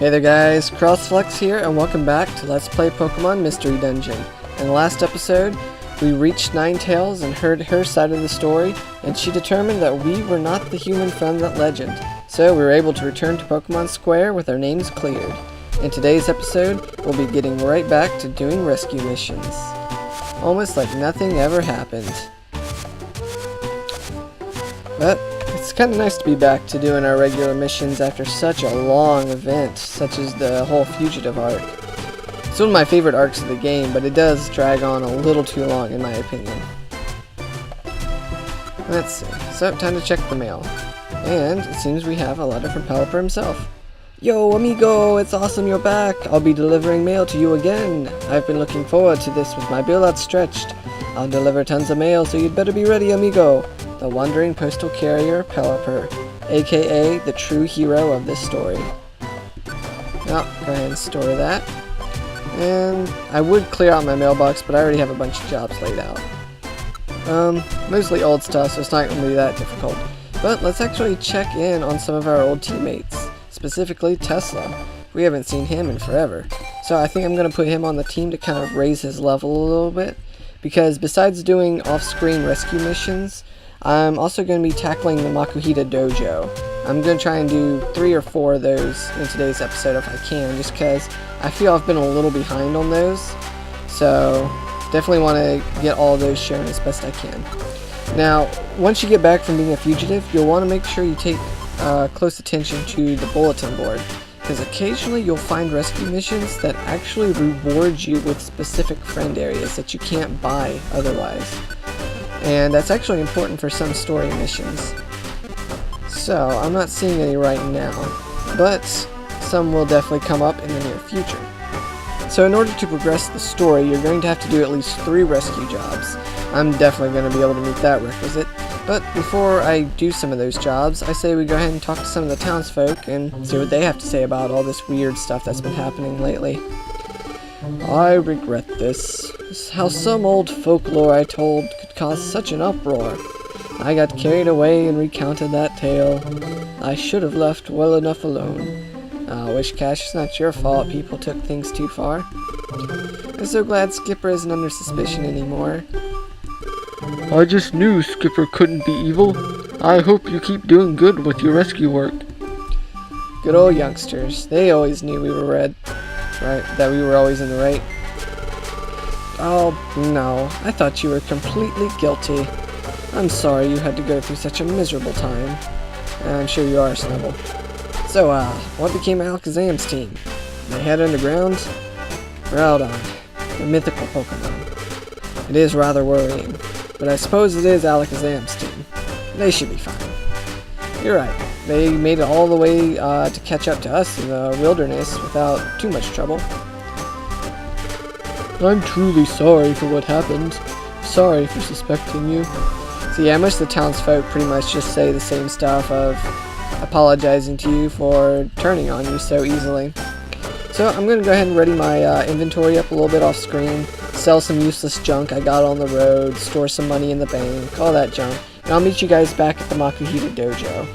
Hey there guys, CrossFlux here and welcome back to Let's Play Pokemon Mystery Dungeon. In the last episode, we reached Ninetales and heard her side of the story, and she determined that we were not the human from that legend. So we were able to return to Pokémon Square with our names cleared. In today's episode, we'll be getting right back to doing rescue missions. Almost like nothing ever happened. But it's kind of nice to be back to doing our regular missions after such a long event, such as the whole Fugitive arc. It's one of my favorite arcs of the game, but it does drag on a little too long in my opinion. Let's see, so time to check the mail. And it seems we have a letter from Pelipper himself. Yo amigo, it's awesome you're back. I'll be delivering mail to you again. I've been looking forward to this with my bill outstretched. I'll deliver tons of mail, so you'd better be ready, amigo. The wandering postal carrier, Pelipper, aka the true hero of this story. Now, go ahead and store that. And I would clear out my mailbox, but I already have a bunch of jobs laid out. Mostly old stuff, so it's not going to be that difficult. But let's actually check in on some of our old teammates, specifically Tesla. We haven't seen him in forever. So I think I'm going to put him on the team to kind of raise his level a little bit, because besides doing off-screen rescue missions, I'm also going to be tackling the Makuhita Dojo. I'm going to try and do 3 or 4 of those in today's episode if I can, just because I feel I've been a little behind on those. So definitely want to get all of those shown as best I can. Now, once you get back from being a fugitive, you'll want to make sure you take close attention to the bulletin board, because occasionally you'll find rescue missions that actually reward you with specific friend areas that you can't buy otherwise. And that's actually important for some story missions. So, I'm not seeing any right now, but some will definitely come up in the near future. So in order to progress the story, you're going to have to do at least 3 rescue jobs. I'm definitely going to be able to meet that requisite, but before I do some of those jobs, I say we go ahead and talk to some of the townsfolk and see what they have to say about all this weird stuff that's been happening lately. I regret this. How some old folklore I told could cause such an uproar. I got carried away and recounted that tale. I should have left well enough alone. Wishcash, it's not your fault people took things too far. I'm so glad Skipper isn't under suspicion anymore. I just knew Skipper couldn't be evil. I hope you keep doing good with your rescue work. Good old youngsters. They always knew we were right, that we were always in the right. Oh, no. I thought you were completely guilty. I'm sorry you had to go through such a miserable time. I'm sure you are, Snubble. So, what became of Alakazam's team? They head underground? Groudon, the mythical Pokemon. It is rather worrying, but I suppose it is Alakazam's team. They should be fine. You're right. They made it all the way to catch up to us in the wilderness without too much trouble. I'm truly sorry for what happened. Sorry for suspecting you. So yeah, most of the townsfolk pretty much just say the same stuff of apologizing to you for turning on you so easily. So I'm going to go ahead and ready my inventory up a little bit off screen, sell some useless junk I got on the road, store some money in the bank, all that junk, and I'll meet you guys back at the Makuhita Dojo.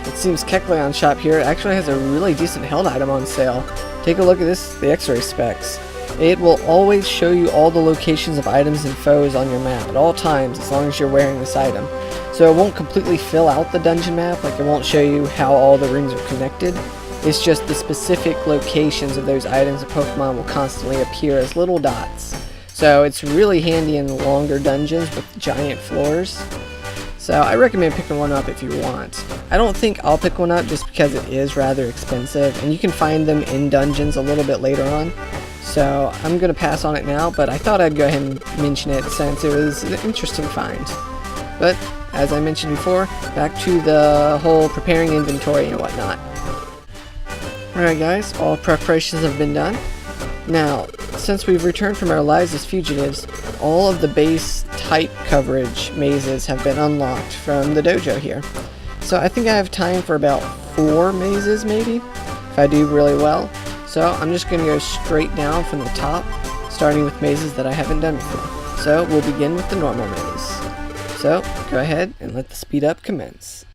It seems Kecleon's shop here actually has a really decent held item on sale. Take a look at this, the X-ray specs. It will always show you all the locations of items and foes on your map at all times as long as you're wearing this item. So it won't completely fill out the dungeon map, like it won't show you how all the rooms are connected. It's just the specific locations of those items and Pokemon will constantly appear as little dots. So it's really handy in longer dungeons with giant floors. So I recommend picking one up if you want. I don't think I'll pick one up just because it is rather expensive, and you can find them in dungeons a little bit later on. So I'm going to pass on it now, but I thought I'd go ahead and mention it since it was an interesting find. But, as I mentioned before, back to the whole preparing inventory and whatnot. Alright guys, all preparations have been done. Now, since we've returned from our lives as fugitives, all of the base type coverage mazes have been unlocked from the dojo here. So I think I have time for about 4 mazes maybe, if I do really well. So I'm just going to go straight down from the top, starting with mazes that I haven't done before. So we'll begin with the normal maze. So go ahead and let the speed up commence.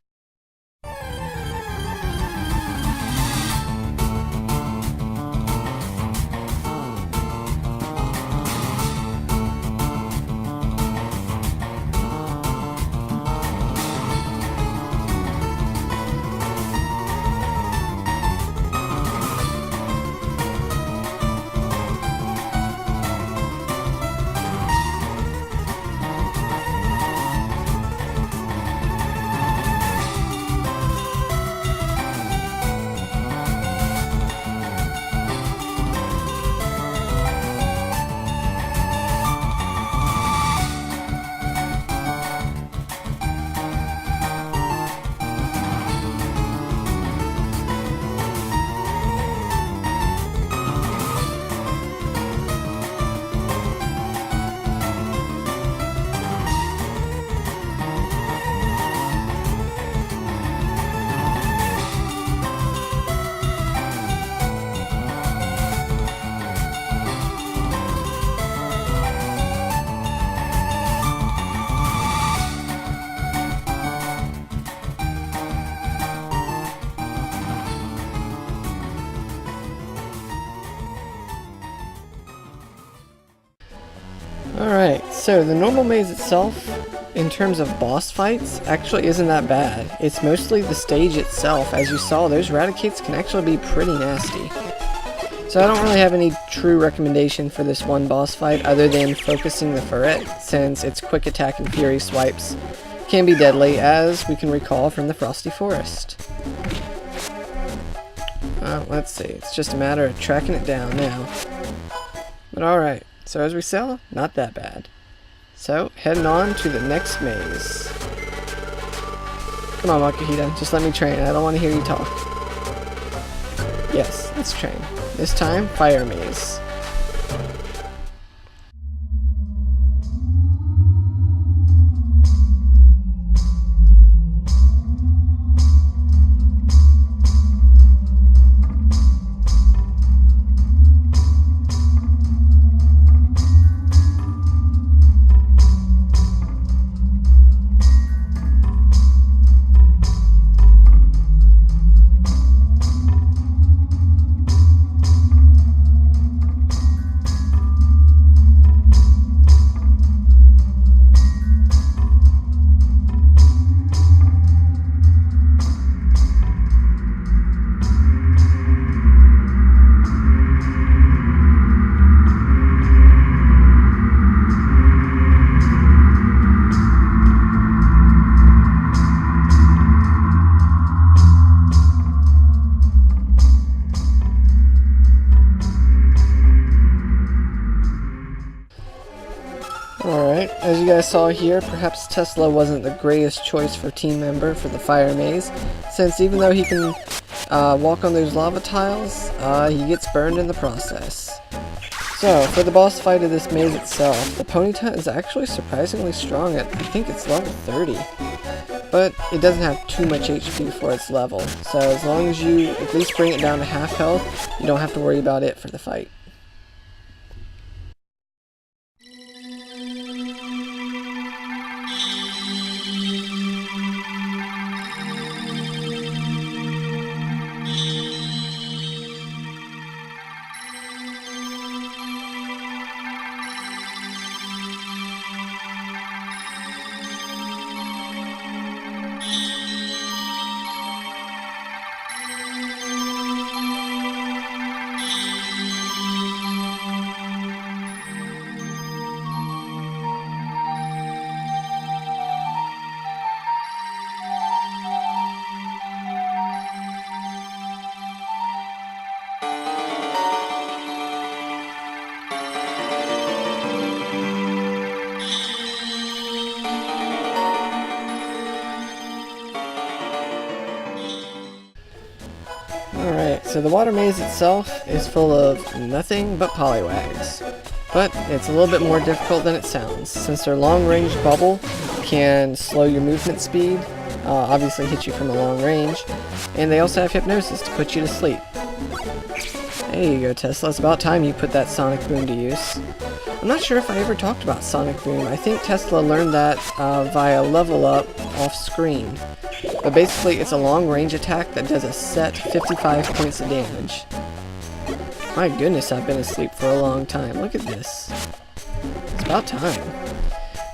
Alright, so the normal maze itself, in terms of boss fights, actually isn't that bad. It's mostly the stage itself. As you saw, those Raticates can actually be pretty nasty. So I don't really have any true recommendation for this one boss fight other than focusing the Ferret, since its quick attack and fury swipes can be deadly, as we can recall from the Frosty Forest. Let's see, it's just a matter of tracking it down now. But alright, so as we saw, not that bad. So, heading on to the next maze. Come on, Makahita, just let me train. I don't want to hear you talk. Yes, let's train. This time, fire maze. Alright, as you guys saw here, perhaps Tesla wasn't the greatest choice for team member for the fire maze, since even though he can walk on those lava tiles, he gets burned in the process. So, for the boss fight of this maze itself, the Ponyta is actually surprisingly strong at, I think it's level 30. But it doesn't have too much HP for its level, so as long as you at least bring it down to half health, you don't have to worry about it for the fight. Alright, so the water maze itself is full of nothing but Poliwags. But it's a little bit more difficult than it sounds, since their long-range bubble can slow your movement speed, obviously hit you from a long range, and they also have hypnosis to put you to sleep. There you go, Tesla, it's about time you put that Sonic Boom to use. I'm not sure if I ever talked about Sonic Boom. I think Tesla learned that via level up off screen. But basically, it's a long-range attack that does a set 55 points of damage. My goodness, I've been asleep for a long time. Look at this. It's about time.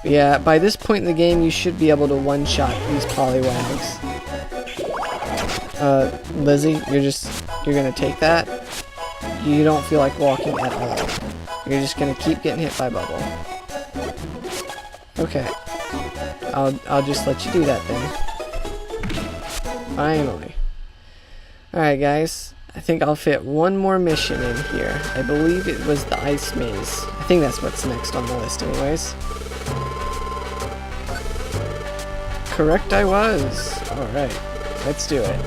But yeah, by this point in the game, you should be able to one-shot these Poliwags. Lizzie, you're gonna take that? You don't feel like walking at all. You're just gonna keep getting hit by Bubble. Okay. I'll just let you do that then. Finally. Alright guys, I think I'll fit one more mission in here. I believe it was the ice maze. I think that's what's next on the list anyways. Correct I was. Alright, let's do it.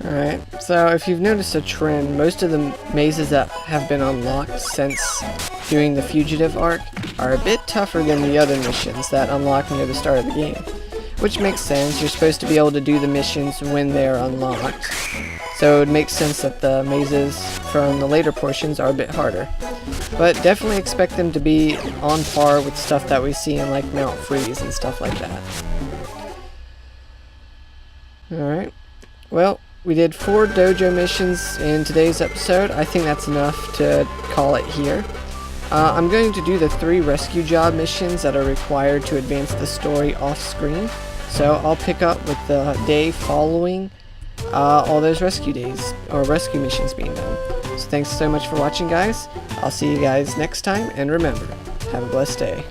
Alright, so if you've noticed a trend, most of the mazes that have been unlocked since doing the Fugitive arc are a bit tougher than the other missions that unlock near the start of the game. Which makes sense, you're supposed to be able to do the missions when they're unlocked. So it makes sense that the mazes from the later portions are a bit harder. But definitely expect them to be on par with stuff that we see in like Mount Freeze and stuff like that. Alright, well, we did 4 dojo missions in today's episode. I think that's enough to call it here. I'm going to do the 3 rescue job missions that are required to advance the story off screen. So I'll pick up with the day following all those rescue days, or rescue missions being done. So thanks so much for watching, guys. I'll see you guys next time, and remember, have a blessed day.